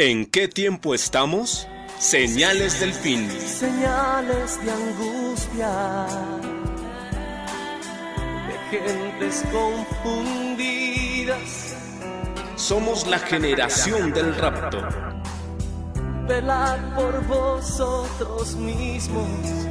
¿En qué tiempo estamos? Señales del fin. Señales de angustia, de gentes confundidas. Somos la generación del rapto. Velad por vosotros mismos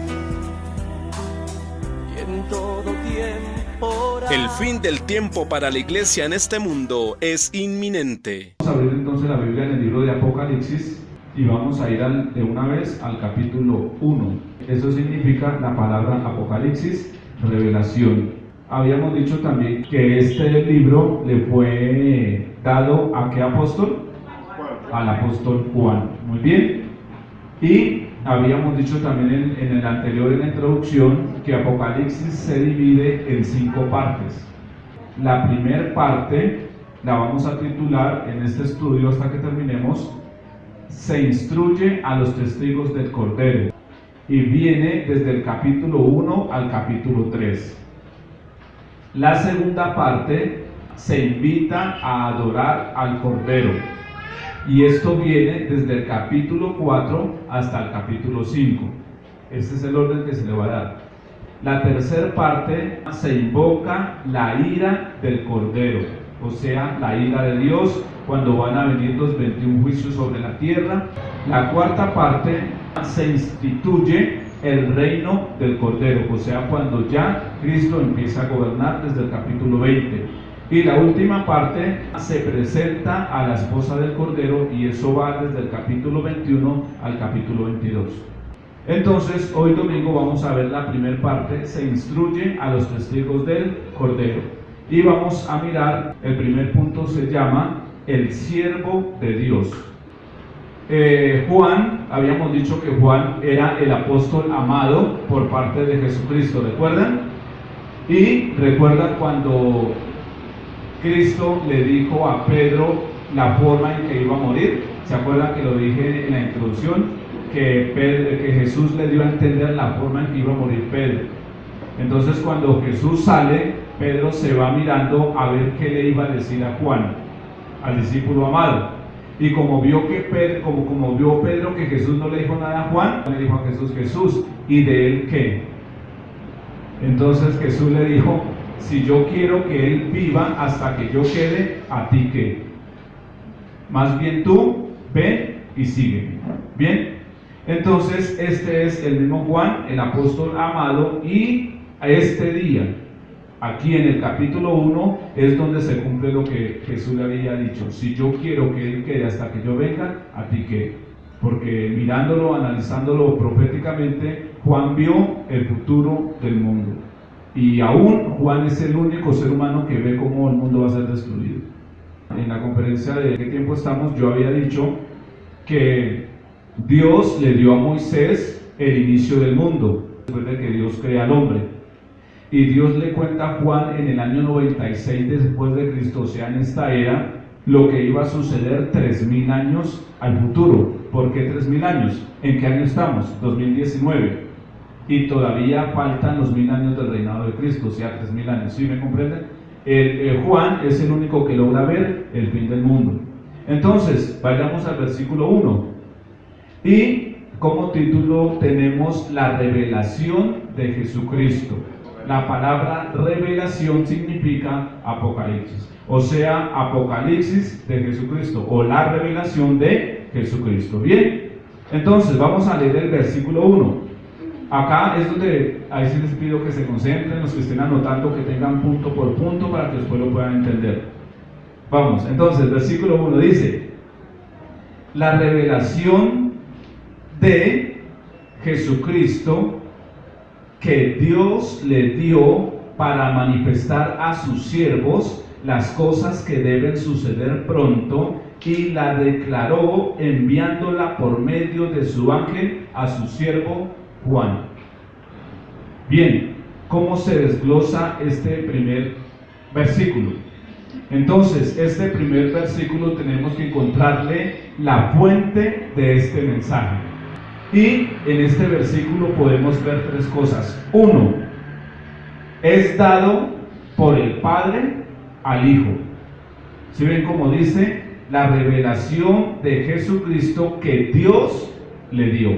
y en todo tiempo. El fin del tiempo para la iglesia en este mundo es inminente. Vamos a abrir entonces la Biblia en el libro de Apocalipsis y vamos a ir de una vez al capítulo 1. Eso significa la palabra Apocalipsis, revelación. Habíamos dicho también que este libro le fue dado ¿a qué apóstol? Al apóstol Juan. Muy bien. Y habíamos dicho también en el anterior, en la introducción, que Apocalipsis se divide en 5 partes. La primera parte la vamos a titular en este estudio hasta que terminemos: se instruye a los testigos del Cordero, y viene desde el capítulo 1 al capítulo 3. La segunda parte se invita a adorar al Cordero, y esto viene desde el capítulo 4 hasta el capítulo 5. Este es el orden que se le va a dar. La tercera parte se invoca la ira del Cordero, o sea, la ira de Dios cuando van a venir los 21 juicios sobre la tierra. La cuarta parte se instituye el reino del Cordero, o sea, cuando ya Cristo empieza a gobernar desde el capítulo 20. Y la última parte se presenta a la esposa del Cordero, y eso va desde el capítulo 21 al capítulo 22. Entonces, hoy domingo vamos a ver la primera parte: se instruye a los testigos del Cordero. Y vamos a mirar, el primer punto se llama el siervo de Dios. Juan, habíamos dicho que Juan era el apóstol amado por parte de Jesucristo, ¿recuerdan? Y recuerdan cuando Cristo le dijo a Pedro la forma en que iba a morir. ¿Se acuerdan que lo dije en la introducción? Que Jesús le dio a entender la forma en que iba a morir Pedro. Entonces, cuando Jesús sale, Pedro se va mirando a ver qué le iba a decir a Juan, al discípulo amado. Y como vio Pedro que Jesús no le dijo nada a Juan, le dijo a Jesús: Jesús, ¿y de él qué? Entonces Jesús le dijo: si yo quiero que él viva hasta que yo quede, ¿a ti qué? Más bien tú ve y sígueme. Bien, entonces este es el mismo Juan, el apóstol amado, y a este día, aquí en el capítulo 1, es donde se cumple lo que Jesús le había dicho: si yo quiero que él quede hasta que yo venga, ¿a ti qué? Porque mirándolo, analizándolo proféticamente, Juan vio el futuro del mundo. Y aún Juan es el único ser humano que ve cómo el mundo va a ser destruido. En la conferencia de ¿qué tiempo estamos?, yo había dicho que Dios le dio a Moisés el inicio del mundo, después de que Dios crea al hombre. Y Dios le cuenta a Juan en el año 96 después de Cristo, o sea, en esta era, lo que iba a suceder 3000 años al futuro. ¿Por qué 3000 años? ¿En qué año estamos? 2019. Y todavía faltan los 1000 años del reinado de Cristo, o sea, 3000 años. ¿Sí me comprenden? Juan es el único que logra ver el fin del mundo. Entonces, vayamos al versículo 1. Y como título tenemos la revelación de Jesucristo. La palabra revelación significa Apocalipsis, o sea, Apocalipsis de Jesucristo, o la revelación de Jesucristo. Bien, entonces vamos a leer el versículo 1. Acá es donde, ahí sí les pido que se concentren, los que estén anotando, que tengan punto por punto para que después lo puedan entender. Vamos, entonces, versículo 1 dice: la revelación de Jesucristo que Dios le dio para manifestar a sus siervos las cosas que deben suceder pronto, y la declaró enviándola por medio de su ángel a su siervo Juan. Bien, ¿cómo se desglosa este primer versículo? Entonces, este primer versículo tenemos que encontrarle la fuente de este mensaje. Y en este versículo podemos ver 3 cosas. 1, es dado por el Padre al Hijo. ¿Sí ven cómo dice? la revelación de Jesucristo que Dios le dio.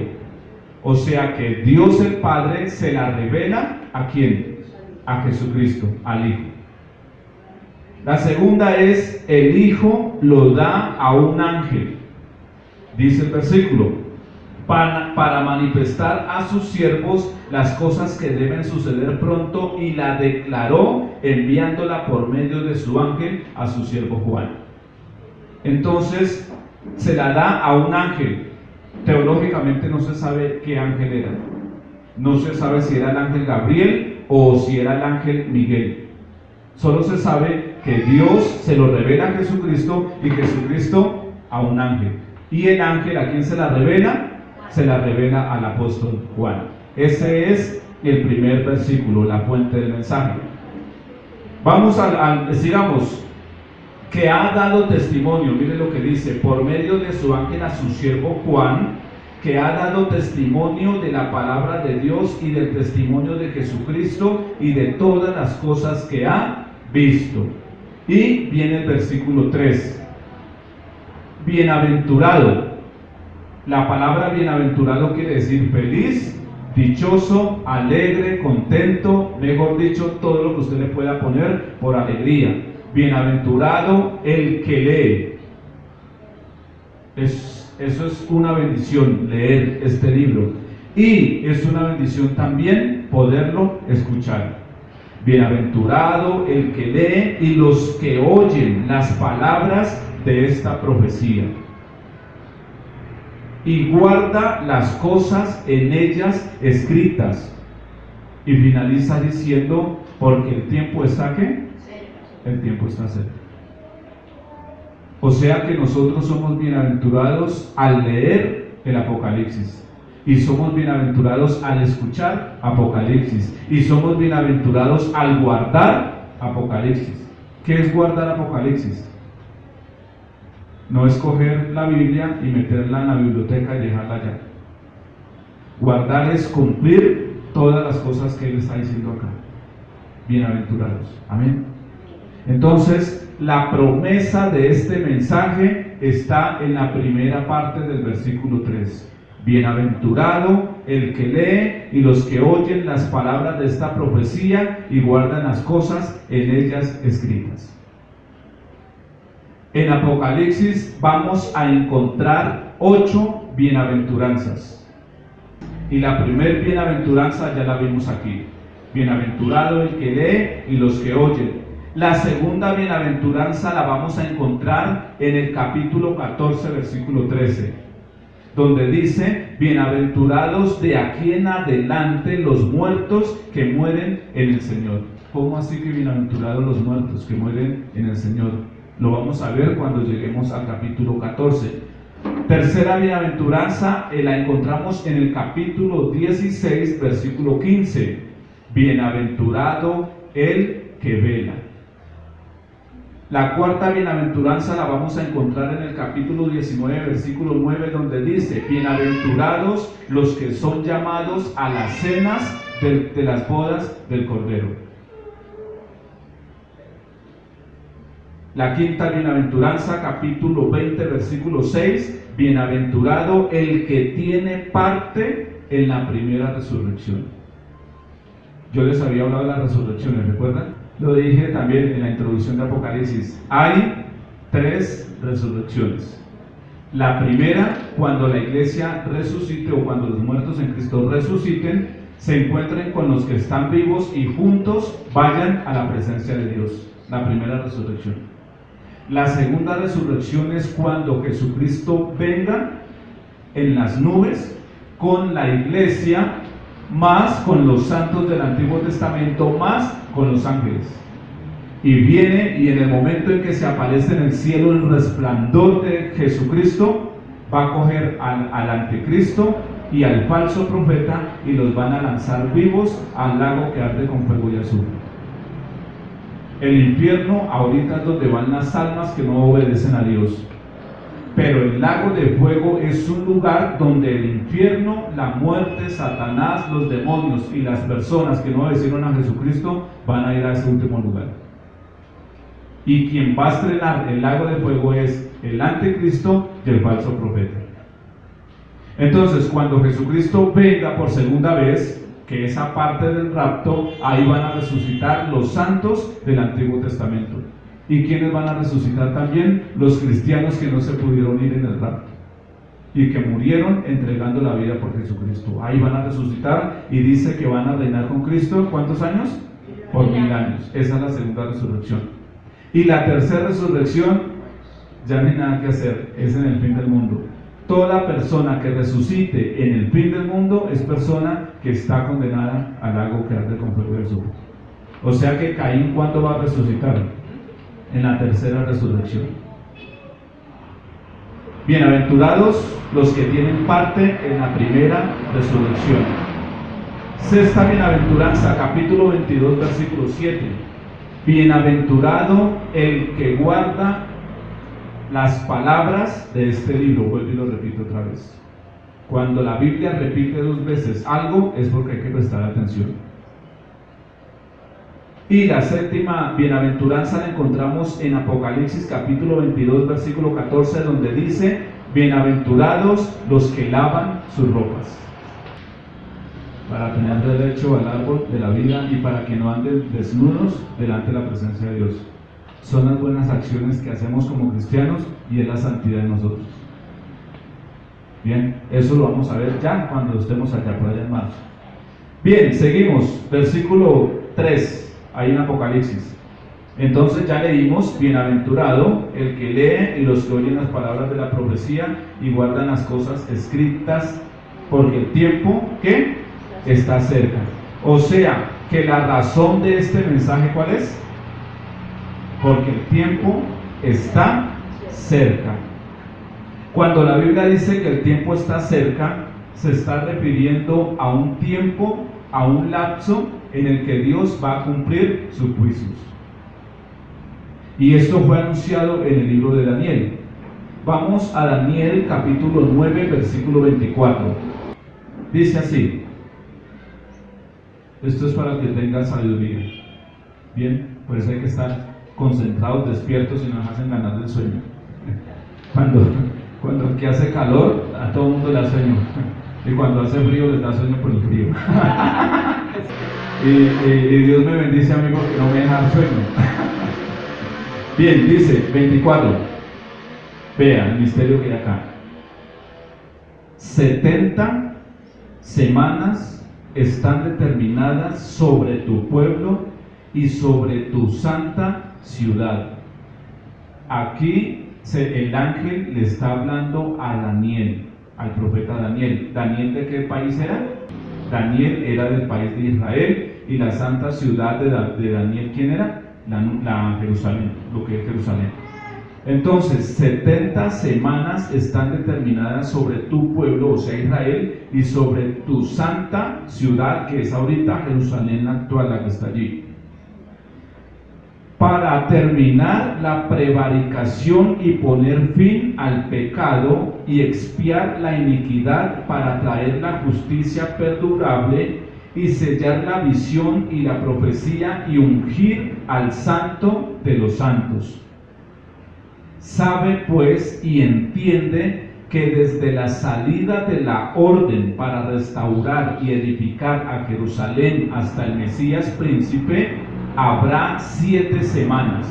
O sea que Dios el Padre se la revela ¿a quién? A Jesucristo, al Hijo. La segunda es, el Hijo lo da a un ángel, dice el versículo, para manifestar a sus siervos las cosas que deben suceder pronto, y la declaró enviándola por medio de su ángel a su siervo Juan. Entonces se la da a un ángel. Teológicamente no se sabe qué ángel era. No se sabe si era el ángel Gabriel o si era el ángel Miguel. Solo se sabe que Dios se lo revela a Jesucristo y Jesucristo a un ángel. Y el ángel, ¿a quién se la revela? Se la revela al apóstol Juan. Ese es el primer versículo, la fuente del mensaje. Vamos sigamos. Que ha dado testimonio, mire lo que dice, por medio de su ángel a su siervo Juan, que ha dado testimonio de la palabra de Dios y del testimonio de Jesucristo y de todas las cosas que ha visto. Y viene el versículo 3. Bienaventurado. La palabra bienaventurado quiere decir feliz, dichoso, alegre, contento, mejor dicho, todo lo que usted le pueda poner por alegría. Bienaventurado el que lee. Eso es una bendición, leer este libro. Y es una bendición también poderlo escuchar. Bienaventurado el que lee y los que oyen las palabras de esta profecía y guarda las cosas en ellas escritas. Y finaliza diciendo, porque el tiempo está ¿qué? El tiempo está cerca. O sea que nosotros somos bienaventurados al leer el Apocalipsis, y somos bienaventurados al escuchar Apocalipsis, y somos bienaventurados al guardar Apocalipsis. ¿Qué es guardar Apocalipsis? No es coger la Biblia y meterla en la biblioteca y dejarla allá. Guardar es cumplir todas las cosas que Él está diciendo acá. Bienaventurados. Amén. Entonces, la promesa de este mensaje está en la primera parte del versículo 3. Bienaventurado el que lee y los que oyen las palabras de esta profecía y guardan las cosas en ellas escritas. En Apocalipsis vamos a encontrar 8 bienaventuranzas. Y la primera bienaventuranza ya la vimos aquí. Bienaventurado el que lee y los que oyen. La segunda bienaventuranza la vamos a encontrar en el capítulo 14, versículo 13, donde dice, bienaventurados de aquí en adelante los muertos que mueren en el Señor. ¿Cómo así que bienaventurados los muertos que mueren en el Señor? Lo vamos a ver cuando lleguemos al capítulo 14. Tercera bienaventuranza la encontramos en el capítulo 16, versículo 15. Bienaventurado el que vela. La cuarta bienaventuranza la vamos a encontrar en el capítulo 19, versículo 9, donde dice, bienaventurados los que son llamados a las cenas de las bodas del Cordero. La quinta bienaventuranza, capítulo 20, versículo 6, bienaventurado el que tiene parte en la primera resurrección. Yo les había hablado de las resurrecciones, ¿recuerdan? Lo dije también en la introducción de Apocalipsis. Hay 3 resurrecciones. La primera, cuando la iglesia resucite, o cuando los muertos en Cristo resuciten, se encuentren con los que están vivos y juntos vayan a la presencia de Dios. La primera resurrección. La segunda resurrección es cuando Jesucristo venga en las nubes con la iglesia, más con los santos del Antiguo Testamento, más con los ángeles. Y viene, y en el momento en que se aparece en el cielo el resplandor de Jesucristo, va a coger al anticristo y al falso profeta y los van a lanzar vivos al lago que arde con fuego y azufre. El infierno ahorita es donde van las almas que no obedecen a Dios. Pero el lago de fuego es un lugar donde el infierno, la muerte, Satanás, los demonios y las personas que no obedecieron a Jesucristo van a ir a ese último lugar. Y quien va a estrenar el lago de fuego es el anticristo y el falso profeta. Entonces, cuando Jesucristo venga por segunda vez, que esa parte del rapto, ahí van a resucitar los santos del Antiguo Testamento. ¿Y quiénes van a resucitar también? Los cristianos que no se pudieron ir en el rapto y que murieron entregando la vida por Jesucristo. Ahí van a resucitar y dice que van a reinar con Cristo, ¿cuántos años? Por 1000 años. Esa es la segunda resurrección. Y la tercera resurrección, ya no hay nada que hacer, es en el fin del mundo. Toda persona que resucite en el fin del mundo es persona que está condenada al lago que arde con fuego y azufre. O sea que Caín, ¿cuándo va a resucitar? En la tercera resurrección. Bienaventurados los que tienen parte en la primera resurrección. Sexta bienaventuranza, capítulo 22, versículo 7. Bienaventurado el que guarda las palabras de este libro. Vuelvo y lo repito otra vez. Cuando la Biblia repite 2 veces algo, es porque hay que prestar atención. Y la séptima bienaventuranza la encontramos en Apocalipsis capítulo 22, versículo 14, donde dice: bienaventurados los que lavan sus ropas, para tener derecho al árbol de la vida y para que no anden desnudos delante de la presencia de Dios. Son las buenas acciones que hacemos como cristianos y es la santidad de nosotros. Bien, eso lo vamos a ver ya cuando estemos allá por allá en marzo. Bien, seguimos, versículo 3, ahí en Apocalipsis. Entonces ya leímos: bienaventurado el que lee y los que oyen las palabras de la profecía y guardan las cosas escritas, porque el tiempo que está cerca. O sea, que la razón de este mensaje, ¿cuál es? Porque el tiempo está cerca. Cuando la Biblia dice que el tiempo está cerca, se está refiriendo a un tiempo, a un lapso en el que Dios va a cumplir sus juicios. Y esto fue anunciado en el libro de Daniel. Vamos a Daniel capítulo 9, versículo 24. Dice así. Esto es para que tenga sabiduría. Bien, por eso hay que estar concentrados, despiertos y no nos hacen ganar del sueño. Cuando aquí hace calor, a todo el mundo le da sueño. Y cuando hace frío, les da sueño por el frío. y Dios me bendice a mí porque no me deja dar sueño. Bien, dice 24. Vea el misterio que hay acá. 70 semanas están determinadas sobre tu pueblo y sobre tu santa ciudad. Aquí el ángel le está hablando a Daniel, al profeta Daniel. ¿Daniel de qué país era? Daniel era del país de Israel, y la santa ciudad de Daniel, ¿quién era? La Jerusalén, lo que es Jerusalén. Entonces, 70 semanas están determinadas sobre tu pueblo, o sea Israel, y sobre tu santa ciudad, que es ahorita Jerusalén actual, la que está allí, para terminar la prevaricación y poner fin al pecado y expiar la iniquidad, para traer la justicia perdurable y sellar la visión y la profecía y ungir al santo de los santos. Sabe pues y entiende que desde la salida de la orden para restaurar y edificar a Jerusalén hasta el Mesías príncipe habrá 7 semanas,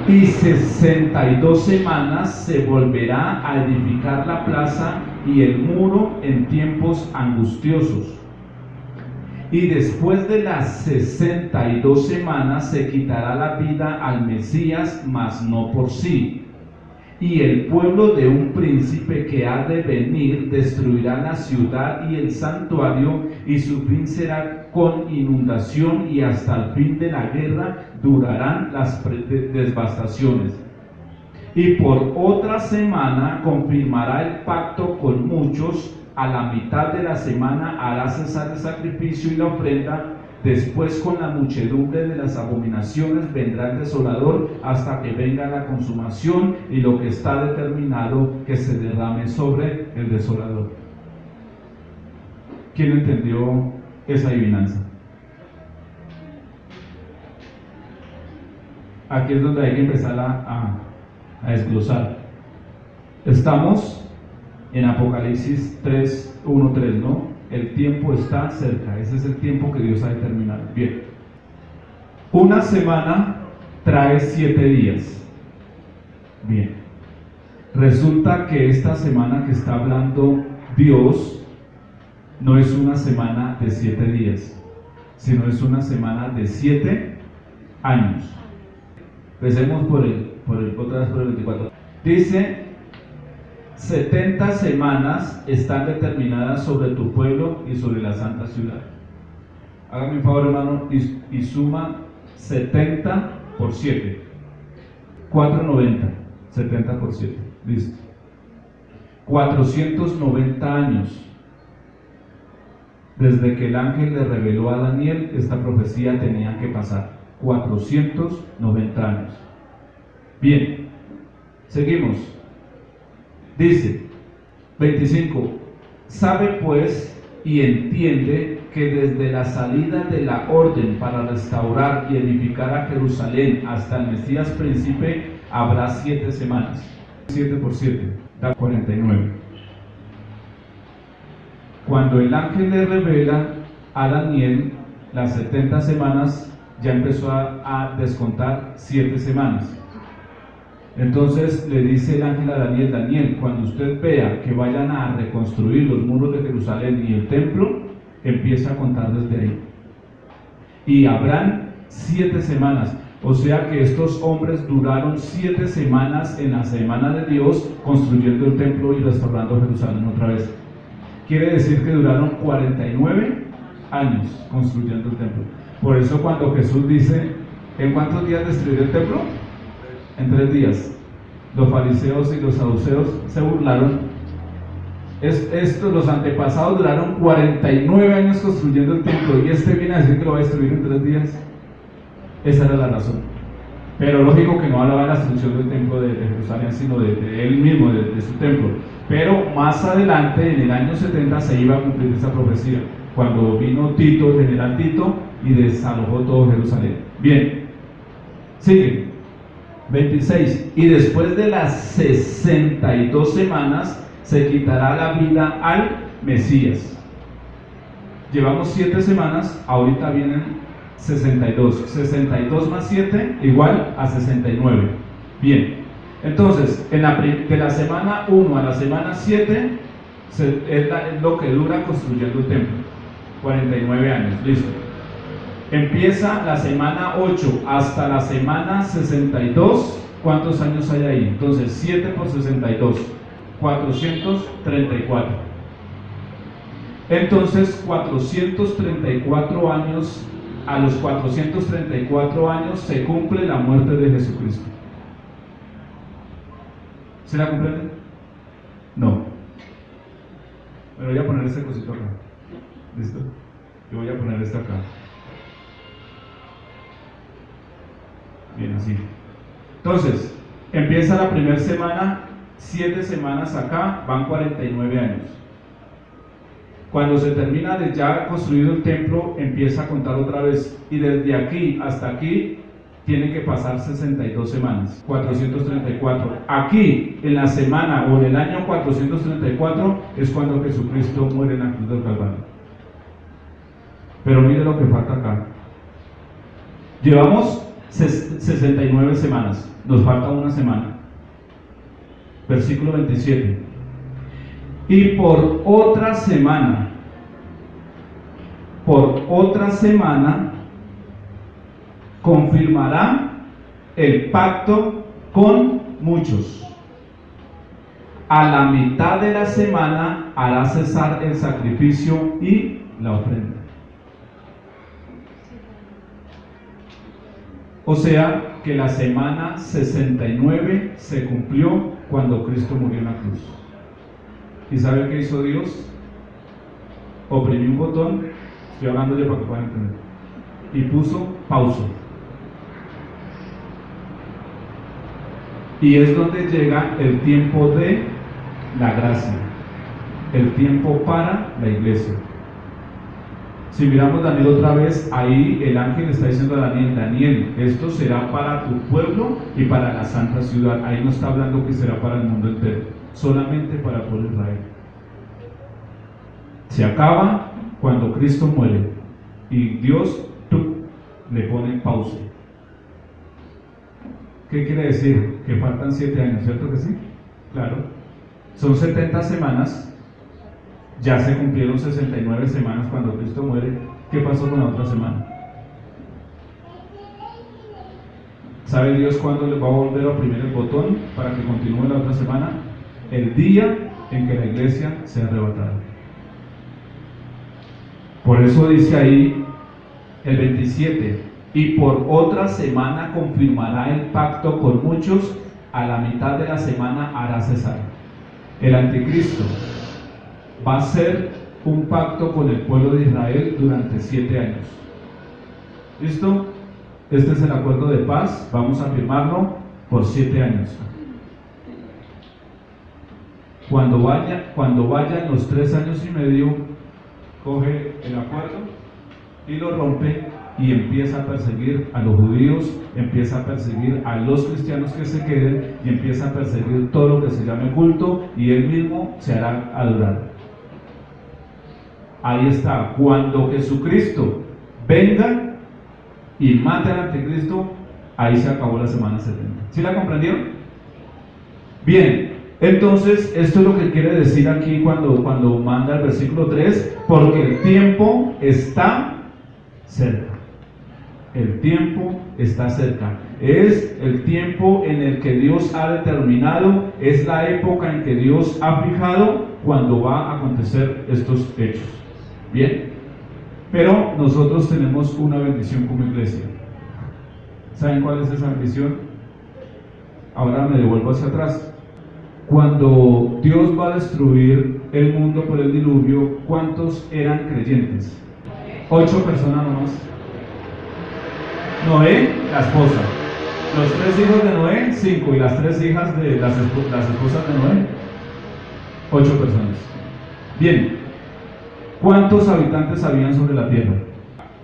y 62 semanas se volverá a edificar la plaza y el muro en tiempos angustiosos. Y después de las 62 semanas se quitará la vida al Mesías, mas no por sí. Y el pueblo de un príncipe que ha de venir destruirá la ciudad y el santuario, y su fin será con inundación, y hasta el fin de la guerra durarán las devastaciones. Y por otra semana confirmará el pacto con muchos. A la mitad de la semana hará cesar el sacrificio y la ofrenda. Después, con la muchedumbre de las abominaciones, vendrá el desolador hasta que venga la consumación y lo que está determinado que se derrame sobre el desolador. ¿Quién entendió esa adivinanza? Aquí es donde hay que empezar a desglosar. Estamos en Apocalipsis 1:3, ¿no? El tiempo está cerca, ese es el tiempo que Dios ha determinado. Bien. Una semana trae 7 días. Bien. Resulta que esta semana que está hablando Dios no es una semana de 7 días, sino es una semana de 7 años. Empecemos por otra vez por el 24. Dice: 70 semanas están determinadas sobre tu pueblo y sobre la santa ciudad. Hágame un favor, hermano, y suma 70 por 7. 490. 70 por 7. Listo. 490 años. Desde que el ángel le reveló a Daniel, esta profecía tenía que pasar. 490 años. Bien, seguimos. Dice, 25, sabe pues y entiende que desde la salida de la orden para restaurar y edificar a Jerusalén hasta el Mesías príncipe habrá 7 semanas. 7 por 7, da 49. Cuando el ángel le revela a Daniel las 70 semanas, ya empezó a descontar 7 semanas. Entonces le dice el ángel a Daniel: Daniel, cuando usted vea que vayan a reconstruir los muros de Jerusalén y el templo, empieza a contar desde ahí. Y habrán 7 semanas. O sea que estos hombres duraron 7 semanas en la semana de Dios construyendo el templo y restaurando Jerusalén otra vez. Quiere decir que duraron 49 años construyendo el templo. Por eso cuando Jesús dice: ¿en cuántos días destruiré el templo? En 3 días. Los fariseos y los saduceos se burlaron. Los antepasados duraron 49 años construyendo el templo, y este viene a decir que lo va a destruir en 3 días. Esa era la razón. Pero lógico que no hablaba de la destrucción del templo de Jerusalén, sino de él mismo, de su templo. Pero más adelante, en el año 70, se iba a cumplir esa profecía, cuando vino Tito, el general Tito, y desalojó todo Jerusalén. Bien, sigue. 26. Y después de las 62 semanas se quitará la vida al Mesías. Llevamos 7 semanas, ahorita vienen 62. 62 más 7 igual a 69. Bien, entonces de la semana 1 a la semana 7 es lo que dura construyendo el templo. 49 años, listo. Empieza la semana 8 hasta la semana 62. ¿Cuántos años hay ahí? Entonces 7 por 62, 434. Entonces 434 años. A los 434 años se cumple la muerte de Jesucristo. ¿Se la comprenden? No. Me voy a poner este cosito acá. ¿Listo? Yo voy a poner este acá. Bien, así. Entonces, empieza la primera semana, 7 semanas acá, van 49 años. Cuando se termina de ya construido el templo, empieza a contar otra vez, y desde aquí hasta aquí tiene que pasar 62 semanas, 434. Aquí, en la semana o en el año 434, es cuando Jesucristo muere en la cruz del Calvario. Pero mire lo que falta acá. Llevamos 69 semanas, nos falta una semana. Versículo 27. Y por otra semana, confirmará el pacto con muchos. A la mitad de la semana hará cesar el sacrificio y la ofrenda. O sea que la semana 69 se cumplió cuando Cristo murió en la cruz. ¿Y sabe qué hizo Dios? Oprimió un botón, estoy hablando ya para que puedan entender, y puso pausa. Y es donde llega el tiempo de la gracia, el tiempo para la iglesia. Si miramos Daniel otra vez, ahí el ángel está diciendo a Daniel, Daniel, esto será para tu pueblo y para la santa ciudad. Ahí no está hablando que será para el mundo entero, solamente para el pueblo de Israel. Se acaba cuando Cristo muere y Dios le pone pausa. ¿Qué quiere decir? Que faltan 7 años, ¿cierto que sí? Claro. Son 70 semanas. Ya se cumplieron 69 semanas cuando Cristo muere. ¿Qué pasó con la otra semana? ¿Sabe Dios cuándo le va a volver a oprimir el botón para que continúe la otra semana? El día en que la iglesia sea arrebatada. Por eso dice ahí el 27, y por otra semana confirmará el pacto con muchos, a la mitad de la semana hará cesar. El anticristo va a hacer un pacto con el pueblo de Israel durante 7 años. ¿Listo? Este es el acuerdo de paz, vamos a firmarlo por 7 años. Cuando vayan los 3 años y medio, coge el acuerdo y lo rompe y empieza a perseguir a los judíos, empieza a perseguir a los cristianos que se queden y empieza a perseguir todo lo que se llame culto y él mismo se hará adorar. Ahí está, cuando Jesucristo venga y mate al anticristo, ahí se acabó la semana 70. ¿Sí la comprendieron? Bien, entonces esto es lo que quiere decir aquí cuando manda el versículo 3, porque el tiempo está cerca. El tiempo está cerca. Es el tiempo en el que Dios ha determinado, es la época en que Dios ha fijado cuando va a acontecer estos hechos. Bien, pero nosotros tenemos una bendición como iglesia. ¿Saben cuál es esa bendición? Ahora me devuelvo hacia atrás. Cuando Dios va a destruir el mundo por el diluvio, ¿cuántos eran creyentes? 8 personas nomás. Noé, la esposa. Los 3 hijos de Noé, 5. Y las 3 hijas de las esposas de Noé, 8 personas. Bien. ¿Cuántos habitantes habían sobre la tierra?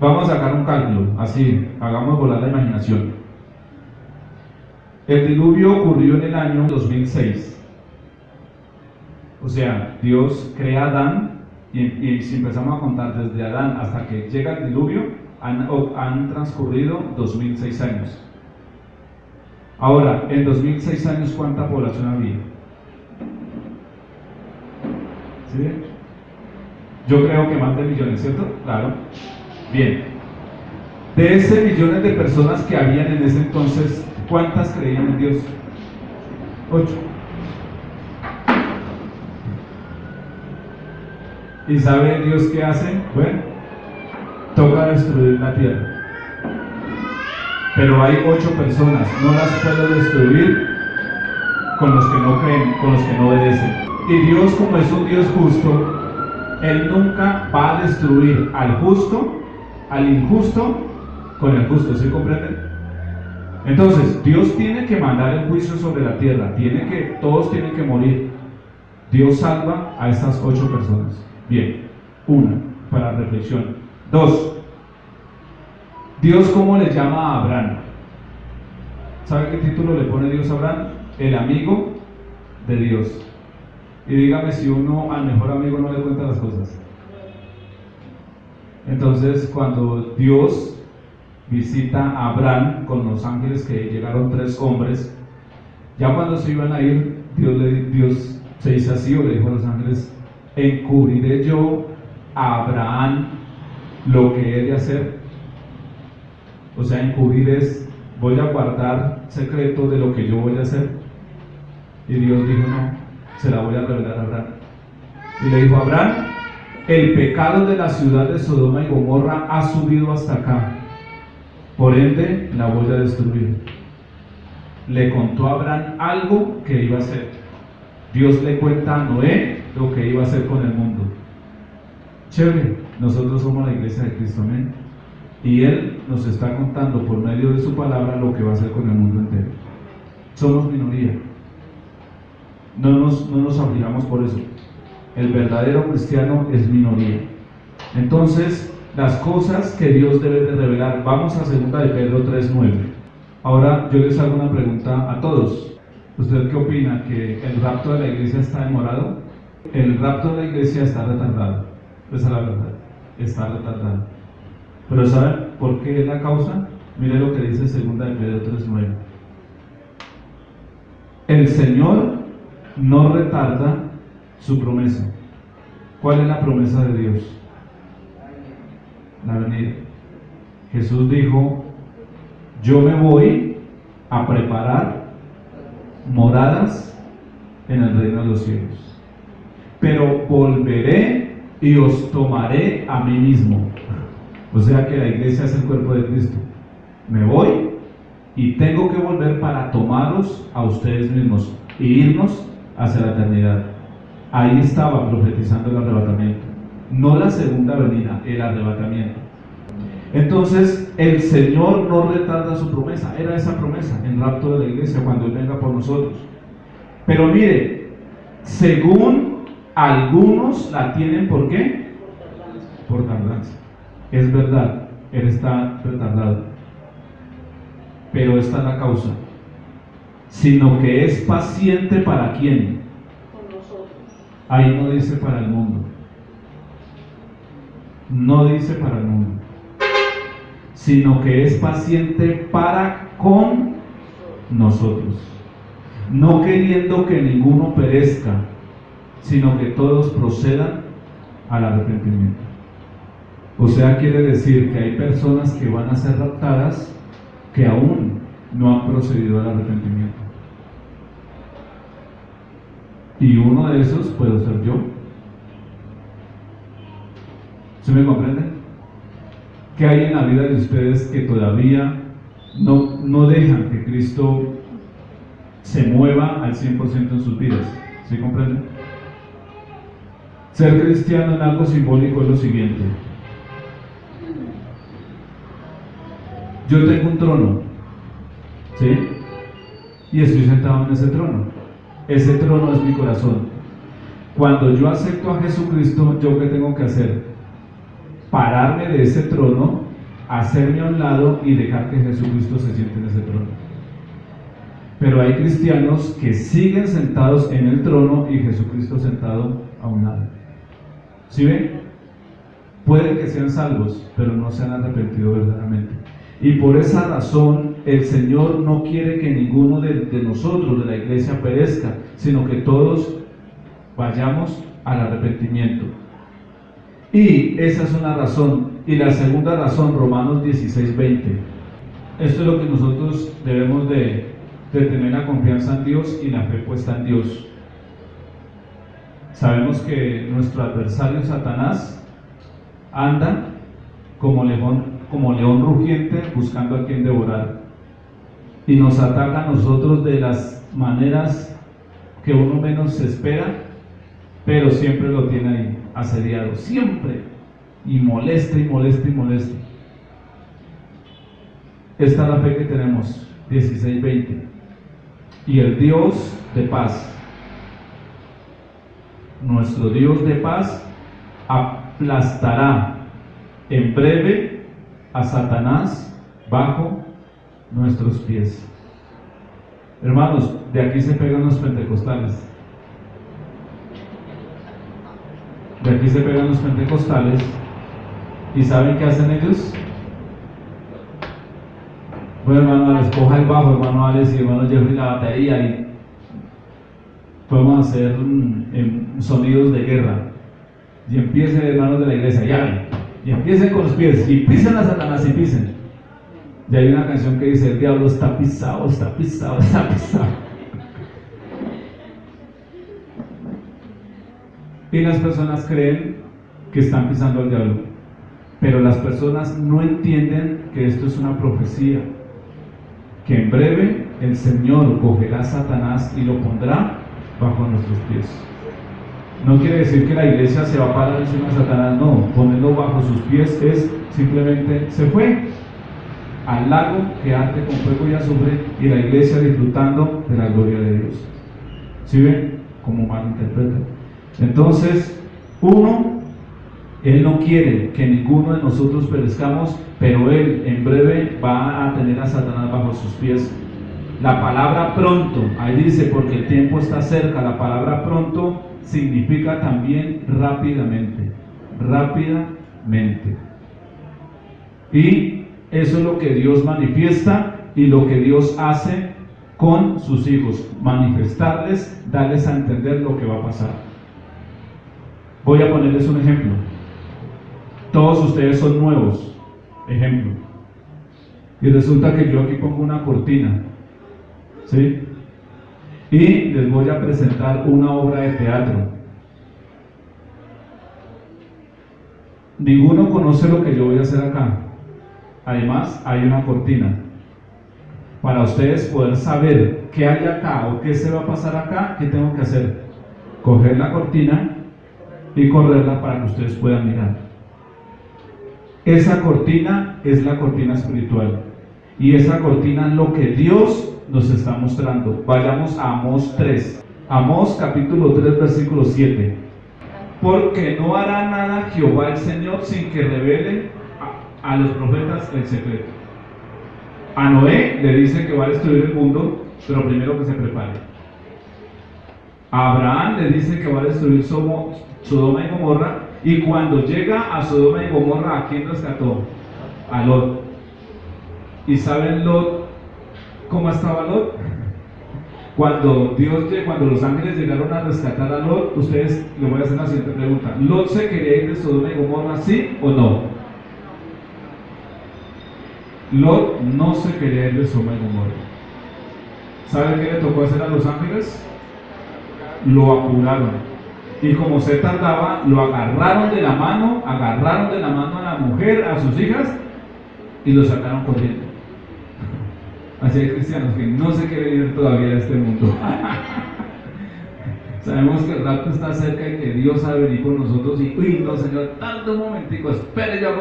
Vamos a sacar un cálculo, así, hagamos volar la imaginación. El diluvio ocurrió en el año 2006. O sea, Dios crea a Adán, y si empezamos a contar desde Adán hasta que llega el diluvio, han transcurrido 2006 años. Ahora, en 2006 años, ¿cuánta población había? ¿Sí? Yo creo que más de millones, ¿cierto? Claro. Bien. De ese millones de personas que habían en ese entonces, ¿cuántas creían en Dios? 8. ¿Y sabe Dios qué hace? Bueno, toca destruir la tierra. Pero hay 8 personas, no las puedo destruir con los que no creen, con los que no obedecen. Y Dios, como es un Dios justo, Él nunca va a destruir al justo, al injusto, con el justo, ¿sí comprenden? Entonces, Dios tiene que mandar el juicio sobre la tierra, todos tienen que morir. Dios salva a estas 8 personas. Bien, 1, para reflexión. 2, Dios, ¿cómo le llama a Abraham? ¿Sabe qué título le pone Dios a Abraham? El amigo de Dios. Y dígame si uno al mejor amigo no le cuenta las cosas. Entonces, cuando Dios visita a Abraham con los ángeles, que llegaron 3 hombres, ya cuando se iban a ir, Dios se hizo así, o le dijo a los ángeles: encubriré yo a Abraham lo que he de hacer. O sea, encubrir es: voy a guardar secreto de lo que yo voy a hacer. Y Dios dijo: no, se la voy a revelar a Abraham. Y le dijo a Abraham: el pecado de la ciudad de Sodoma y Gomorra ha subido hasta acá, por ende la voy a destruir. Le contó a Abraham algo que iba a hacer. Dios le cuenta a Noé lo que iba a hacer con el mundo. Chévere, nosotros somos la iglesia de Cristo, amén. Y Él nos está contando por medio de su palabra lo que va a hacer con el mundo entero. Somos minoría. No nos afligamos por eso. El verdadero cristiano es minoría. Entonces, las cosas que Dios debe de revelar. Vamos a 2 de Pedro 3:9. Ahora yo les hago una pregunta a todos. ¿Usted qué opina? ¿Que el rapto de la iglesia está demorado? El rapto de la iglesia está retardado. Esa es la verdad. Está retardado. Pero ¿saben por qué es la causa? Mire lo que dice 2 de Pedro 3:9. El Señor no retarda su promesa. ¿Cuál es la promesa de Dios? La venida. Jesús dijo: yo me voy a preparar moradas en el reino de los cielos, pero volveré y os tomaré a mí mismo. O sea que la iglesia es el cuerpo de Cristo. Me voy y tengo que volver para tomaros a ustedes mismos e irnos hacia la eternidad. Ahí estaba profetizando el arrebatamiento, no la segunda venida, el arrebatamiento. Entonces el Señor no retarda su promesa. Era esa promesa, el rapto de la iglesia, cuando Él venga por nosotros. Pero mire, según algunos la tienen, ¿por qué? Por tardanza. Es verdad, Él está retardado, pero esta es la causa. Sino que es paciente, ¿para quién? Con nosotros. Ahí no dice para el mundo. No dice para el mundo, sino que es paciente para con nosotros, no queriendo que ninguno perezca, sino que todos procedan al arrepentimiento. O sea, quiere decir que hay personas que van a ser raptadas que aún no han procedido al arrepentimiento. Y uno de esos puedo ser yo. ¿Sí me comprenden? ¿Qué hay en la vida de ustedes que todavía no dejan que Cristo se mueva al 100% en sus vidas? ¿Sí comprenden? Ser cristiano en algo simbólico es lo siguiente. Yo tengo un trono, ¿sí? Y estoy sentado en ese trono. Ese trono es mi corazón. Cuando yo acepto a Jesucristo, ¿yo qué tengo que hacer? Pararme de ese trono, hacerme a un lado y dejar que Jesucristo se siente en ese trono. Pero hay cristianos que siguen sentados en el trono y Jesucristo sentado a un lado. ¿Sí ven? Pueden que sean salvos, pero no se han arrepentido verdaderamente. Y por esa razón el Señor no quiere que ninguno de nosotros, de la iglesia, perezca, sino que todos vayamos al arrepentimiento. Y esa es una razón. Y la segunda razón, Romanos 16:20. Esto es lo que nosotros debemos de tener la confianza en Dios y la fe puesta en Dios. Sabemos que nuestro adversario Satanás anda como león rugiente buscando a quien devorar, y nos ataca a nosotros de las maneras que uno menos se espera, pero siempre lo tiene ahí asediado, siempre, y molesta y molesta y molesta. Esta es la fe que tenemos, 16:20. Y el Dios de paz, nuestro Dios de paz, aplastará en breve a Satanás bajo nuestros pies. Hermanos, de aquí se pegan los pentecostales. De aquí se pegan los pentecostales. ¿Y saben qué hacen ellos? Bueno, hermano Alex, coja el bajo, hermano Alex y hermano Jeffrey la batería, y podemos hacer sonidos de guerra. Y empiecen, hermanos de la iglesia, ya, y empiecen con los pies, y pisen a Satanás, y pisen. Y hay una canción que dice: el diablo está pisado, está pisado, está pisado. Y las personas creen que están pisando al diablo, pero las personas no entienden que esto es una profecía, que en breve el Señor cogerá a Satanás y lo pondrá bajo nuestros pies. No quiere decir que la iglesia se va a parar encima de Satanás, no. Ponerlo bajo sus pies es simplemente se fue al lago que arde con fuego y azufre, y la iglesia disfrutando de la gloria de Dios. ¿Sí ven? Como malinterpretan. Entonces, uno, Él no quiere que ninguno de nosotros perezcamos, pero Él en breve va a tener a Satanás bajo sus pies. La palabra pronto, ahí dice, porque el tiempo está cerca. La palabra pronto significa también rápidamente, rápidamente. Y eso es lo que Dios manifiesta y lo que Dios hace con sus hijos, manifestarles, darles a entender lo que va a pasar. Voy a ponerles un ejemplo. Todos ustedes son nuevos, ejemplo. Y resulta que yo aquí pongo una cortina, ¿sí? Y les voy a presentar una obra de teatro. Ninguno conoce lo que yo voy a hacer acá. Además, hay una cortina. Para ustedes poder saber qué hay acá o qué se va a pasar acá, ¿qué tengo que hacer? Coger la cortina y correrla para que ustedes puedan mirar. Esa cortina es la cortina espiritual. Y esa cortina es lo que Dios nos está mostrando. Vayamos a Amós 3. Amós capítulo 3 versículo 7. Porque no hará nada Jehová el Señor sin que revele a los profetas el secreto. A Noé le dice que va a destruir el mundo, pero primero que se prepare. A Abraham le dice que va a destruir Sodoma y Gomorra, y cuando llega a Sodoma y Gomorra, ¿a quién rescató? A Lot. ¿Y saben Lot cómo estaba Lot? Cuando los ángeles llegaron a rescatar a Lot, ustedes, les voy a hacer la siguiente pregunta: ¿Lot se quería ir de Sodoma y Gomorra, sí o no? Lot no se quería ir de Sodoma y Gomorra. ¿Saben qué le tocó hacer a los ángeles? Lo apuraron. Y como se tardaba, lo agarraron de la mano a la mujer, a sus hijas, y lo sacaron corriendo. Así hay cristianos que no se quieren ir todavía de este mundo. Sabemos que el rapto está cerca y que Dios ha de venir por nosotros. Y, uy, no, Señor, tanto un momentico, espere, yo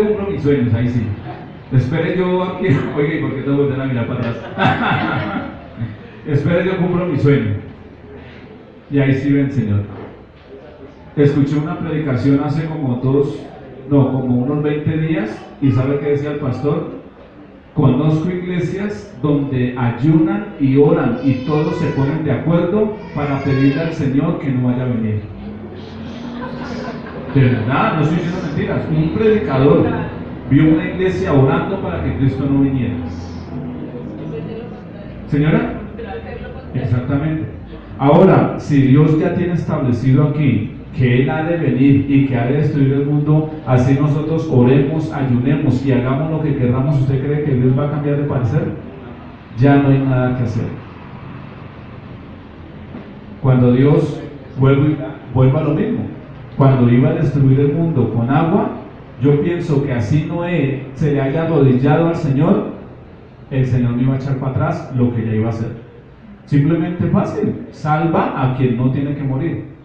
cumplo mis sueños. Ahí sí. Espere yo aquí. Oye, ¿por qué te voltean a mirar para atrás? Espere, yo cumplo mi sueño. Y ahí sí ven, Señor. Escuché una predicación hace como unos 20 días, y ¿sabe qué decía el pastor? Conozco iglesias donde ayunan y oran y todos se ponen de acuerdo para pedirle al Señor que no vaya a venir. De verdad, no estoy diciendo mentiras. Un predicador vio una iglesia orando para que Cristo no viniera. ¿Señora? Exactamente. Ahora, si Dios ya tiene establecido aquí que Él ha de venir y que ha de destruir el mundo, así nosotros oremos, ayunemos y hagamos lo que queramos, ¿usted cree que Dios va a cambiar de parecer? Ya no hay nada que hacer. Cuando Dios vuelva a lo mismo, cuando iba a destruir el mundo con agua, yo pienso que así Noé se le haya arrodillado al Señor, el Señor no iba a echar para atrás lo que ya iba a hacer. Simplemente fácil, salva a quien no tiene que morir.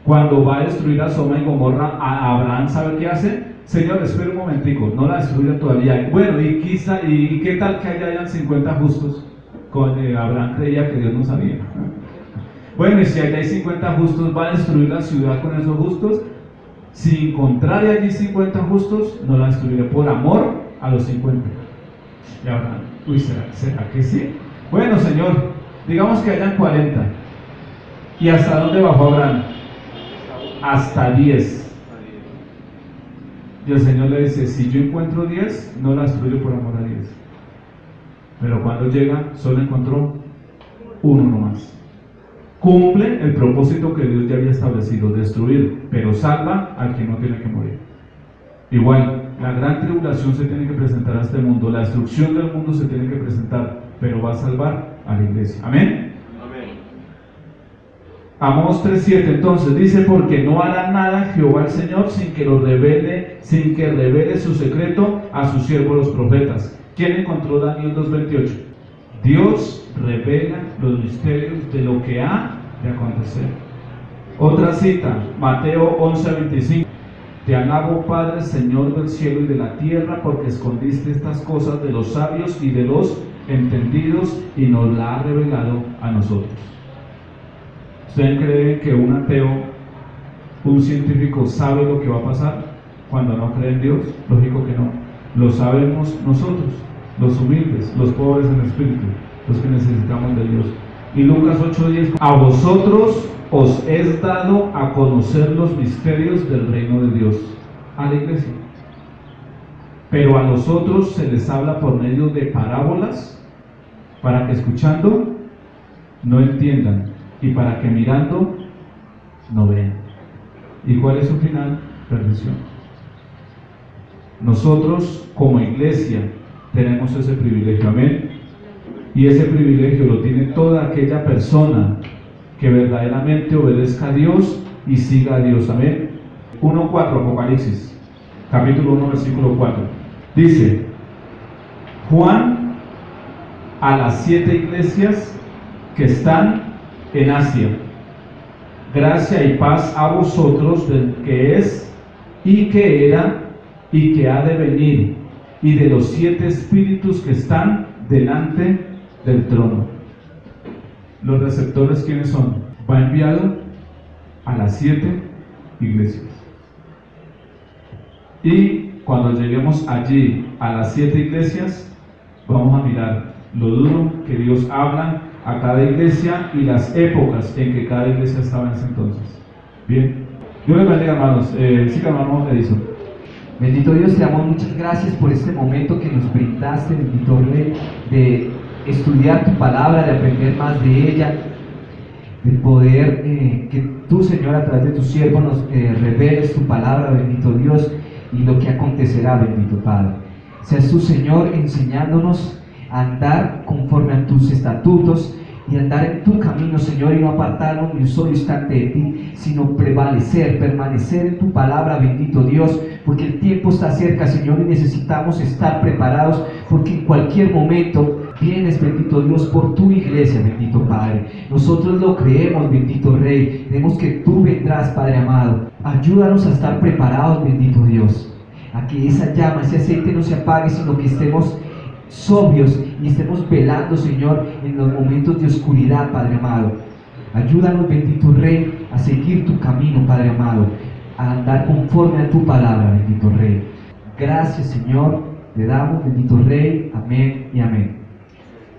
Cuando va a destruir a Sodoma y Gomorra, a Abraham, ¿sabe qué hace? Señor, espera un momentico, no la destruya todavía. Bueno, y qué tal que hayan 50 justos. Abraham creía que Dios no sabía. Bueno, y si allá hay 50 justos, ¿va a destruir la ciudad con esos justos? Si encontrare allí 50 justos, no la destruiré por amor a los 50. Y Abraham, ¿será que sí? Bueno, Señor, digamos que hayan 40. ¿Y hasta dónde bajó Abraham? Hasta 10. Y el Señor le dice: si yo encuentro 10, no la destruyo por amor a 10. Pero cuando llega, solo encontró uno nomás. Cumple el propósito que Dios ya había establecido: destruir, pero salva al que no tiene que morir. Igual, la gran tribulación se tiene que presentar a este mundo, la destrucción del mundo se tiene que presentar, pero va a salvar a la iglesia. Amén. Amós 3:7 entonces dice: porque no hará nada Jehová el Señor sin que revele su secreto a sus siervos los profetas. ¿Quién encontró Daniel 2:28? Dios revela los misterios de lo que ha de acontecer. Otra cita, Mateo 11:25. Te alabo, Padre, Señor del cielo y de la tierra, porque escondiste estas cosas de los sabios y de los entendidos y nos la ha revelado a nosotros. ¿Ustedes creen que un ateo ¿Un científico sabe lo que va a pasar cuando no cree en Dios? Lógico que no. Lo sabemos nosotros, los humildes, los pobres en espíritu, los que necesitamos de Dios. Y Lucas 8:10, a vosotros os es dado a conocer los misterios del reino de Dios, a la iglesia. Pero a nosotros se les habla por medio de parábolas, para que escuchando no entiendan, y para que mirando no vean. ¿Y cuál es su final? Perdición. Nosotros como iglesia tenemos ese privilegio, amén. Y ese privilegio lo tiene toda aquella persona que verdaderamente obedezca a Dios y siga a Dios, amén. 1:4, Apocalipsis, capítulo 1, versículo 4. Dice: Juan a las 7 iglesias que están en Asia, gracia y paz a vosotros del que es y que era y que ha de venir, y de los 7 espíritus que están delante del trono. Los receptores, ¿quiénes son? Va enviado a las 7 iglesias. Y cuando lleguemos allí a las 7 iglesias, vamos a mirar lo duro que Dios habla a cada iglesia y las épocas en que cada iglesia estaba en ese entonces. Bien, Dios les bendiga, hermanos. Sí, hermano Edison. Bendito Dios, te damos muchas gracias por este momento que nos brindaste, bendito Rey, de estudiar tu palabra, de aprender más de ella, de poder que tú, Señor, a través de tu siervo nos reveles tu palabra, bendito Dios, y lo que acontecerá, bendito Padre. Seas tú, Señor, enseñándonos a andar conforme a tus estatutos y andar en tu camino, Señor, y no apartarnos ni un solo instante de ti, sino prevalecer, permanecer en tu palabra, bendito Dios, porque el tiempo está cerca, Señor, y necesitamos estar preparados, porque en cualquier momento vienes, bendito Dios, por tu iglesia, bendito Padre. Nosotros lo creemos, bendito Rey, creemos que tú vendrás, Padre amado. Ayúdanos a estar preparados, bendito Dios, a que esa llama, ese aceite no se apague, sino que estemos sobrios y estemos velando, Señor, en los momentos de oscuridad, Padre amado. Ayúdanos, bendito Rey, a seguir tu camino, Padre amado, a andar conforme a tu palabra, bendito Rey. Gracias, Señor, le damos, bendito Rey. Amén y amén.